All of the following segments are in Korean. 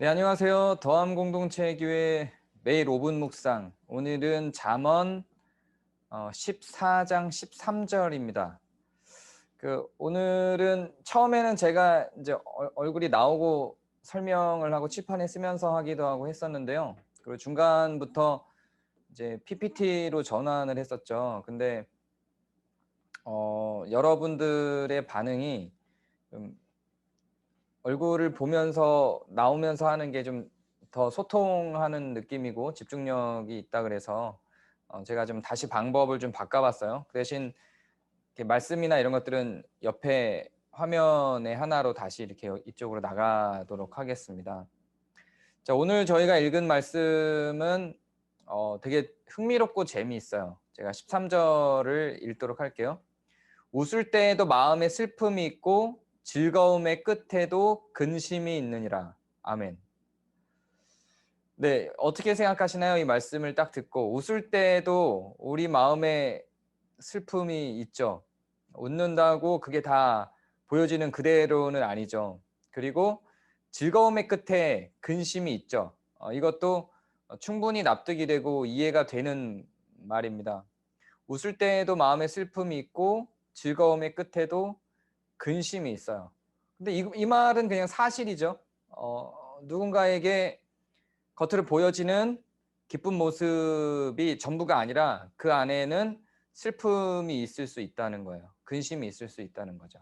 네, 안녕하세요. 더함 공동체 교회 매일 5분 묵상. 오늘은 잠언 14장 13절입니다. 오늘은 처음에는 제가 이제 얼굴이 나오고 설명을 하고 칠판에 쓰면서 하기도 하고 했었는데요. 그리고 중간부터 이제 PPT로 전환을 했었죠. 근데 여러분들의 반응이 좀 얼굴을 보면서 나오면서 하는 게 좀 더 소통하는 느낌이고 집중력이 있다 그래서 제가 좀 다시 방법을 좀 바꿔봤어요. 그 대신 이렇게 말씀이나 이런 것들은 옆에 화면에 하나로 다시 이렇게 이쪽으로 나가도록 하겠습니다. 자, 오늘 저희가 읽은 말씀은 되게 흥미롭고 재미있어요. 제가 13절을 읽도록 할게요. 웃을 때에도 마음에 슬픔이 있고 즐거움의 끝에도 근심이 있느니라. 아멘. 네, 어떻게 생각하시나요? 이 말씀을 딱 듣고 웃을 때에도 우리 마음에 슬픔이 있죠. 웃는다고 그게 다 보여지는 그대로는 아니죠. 그리고 즐거움의 끝에 근심이 있죠. 이것도 충분히 납득이 되고 이해가 되는 말입니다. 웃을 때에도 마음에 슬픔이 있고 즐거움의 끝에도 근심이 있어요. 근데 이 말은 그냥 사실이죠. 누군가에게 겉으로 보여지는 기쁜 모습이 전부가 아니라 그 안에는 슬픔이 있을 수 있다는 거예요. 근심이 있을 수 있다는 거죠.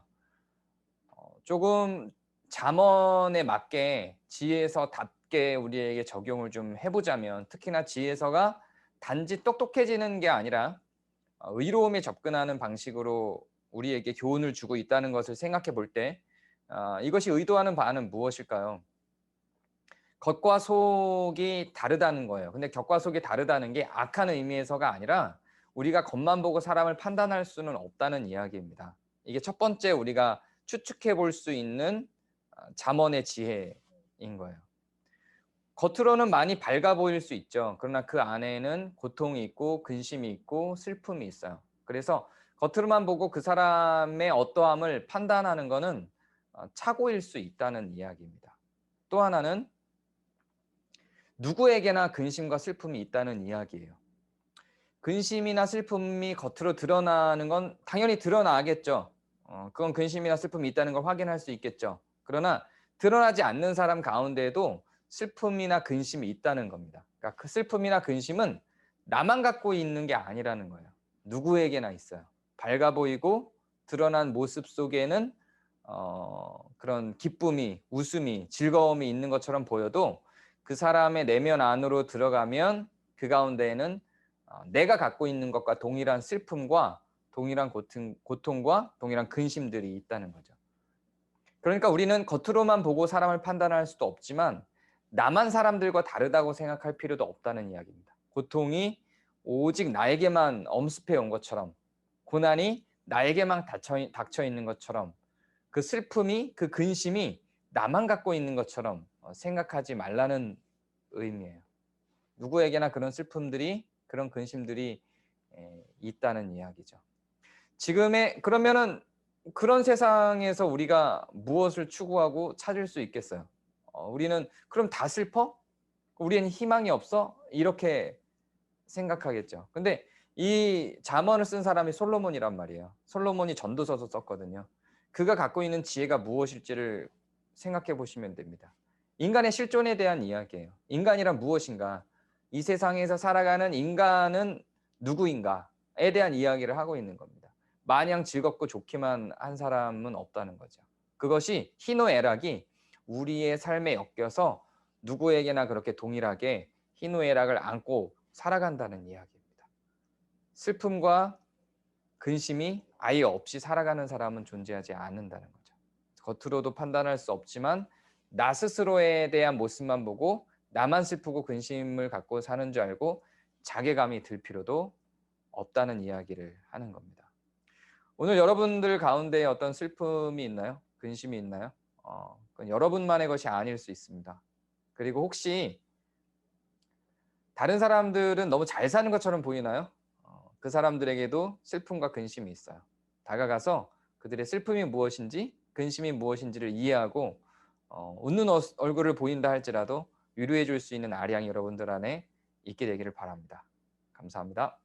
조금 잠언에 맞게 지혜서답게 우리에게 적용을 좀 해보자면, 특히나 지혜서가 단지 똑똑해지는 게 아니라 의로움에 접근하는 방식으로 우리에게 교훈을 주고 있다는 것을 생각해 볼 때, 이것이 의도하는 바는 무엇일까요? 겉과 속이 다르다는 거예요. 근데 겉과 속이 다르다는 게 악한 의미에서가 아니라 우리가 겉만 보고 사람을 판단할 수는 없다는 이야기입니다. 이게 첫 번째 우리가 추측해 볼 수 있는 잠언의 지혜인 거예요. 겉으로는 많이 밝아 보일 수 있죠. 그러나 그 안에는 고통이 있고 근심이 있고 슬픔이 있어요. 그래서 겉으로만 보고 그 사람의 어떠함을 판단하는 것은 착오일 수 있다는 이야기입니다. 또 하나는 누구에게나 근심과 슬픔이 있다는 이야기예요. 근심이나 슬픔이 겉으로 드러나는 건 당연히 드러나겠죠. 그건 근심이나 슬픔이 있다는 걸 확인할 수 있겠죠. 그러나 드러나지 않는 사람 가운데에도 슬픔이나 근심이 있다는 겁니다. 그러니까 그 슬픔이나 근심은 나만 갖고 있는 게 아니라는 거예요. 누구에게나 있어요. 밝아 보이고 드러난 모습 속에는 그런 기쁨이, 웃음이, 즐거움이 있는 것처럼 보여도 그 사람의 내면 안으로 들어가면 그 가운데에는 내가 갖고 있는 것과 동일한 슬픔과 동일한 고통과 동일한 근심들이 있다는 거죠. 그러니까 우리는 겉으로만 보고 사람을 판단할 수도 없지만 나만 사람들과 다르다고 생각할 필요도 없다는 이야기입니다. 고통이 오직 나에게만 엄습해 온 것처럼, 고난이 나에게만 닥쳐 있는 것처럼, 그 슬픔이, 그 근심이 나만 갖고 있는 것처럼 생각하지 말라는 의미예요. 누구에게나 그런 슬픔들이, 그런 근심들이 있다는 이야기죠. 그러면은 그런 세상에서 우리가 무엇을 추구하고 찾을 수 있겠어요? 우리는 그럼 다 슬퍼? 우리는 희망이 없어? 이렇게 생각하겠죠. 근데 이 잠언을 쓴 사람이 솔로몬이란 말이에요. 솔로몬이 전도서도 썼거든요. 그가 갖고 있는 지혜가 무엇일지를 생각해 보시면 됩니다. 인간의 실존에 대한 이야기예요. 인간이란 무엇인가? 이 세상에서 살아가는 인간은 누구인가에 대한 이야기를 하고 있는 겁니다. 마냥 즐겁고 좋기만 한 사람은 없다는 거죠. 그것이 희노애락이 우리의 삶에 엮여서 누구에게나 그렇게 동일하게 희노애락을 안고 살아간다는 이야기입니다. 슬픔과 근심이 아예 없이 살아가는 사람은 존재하지 않는다는 거죠. 겉으로도 판단할 수 없지만 나 스스로에 대한 모습만 보고 나만 슬프고 근심을 갖고 사는 줄 알고 자괴감이 들 필요도 없다는 이야기를 하는 겁니다. 오늘 여러분들 가운데 어떤 슬픔이 있나요? 근심이 있나요? 그건 여러분만의 것이 아닐 수 있습니다. 그리고 혹시 다른 사람들은 너무 잘 사는 것처럼 보이나요? 그 사람들에게도 슬픔과 근심이 있어요. 다가가서 그들의 슬픔이 무엇인지, 근심이 무엇인지를 이해하고 웃는 얼굴을 보인다 할지라도 위로해 줄 수 있는 아량이 여러분들 안에 있게 되기를 바랍니다. 감사합니다.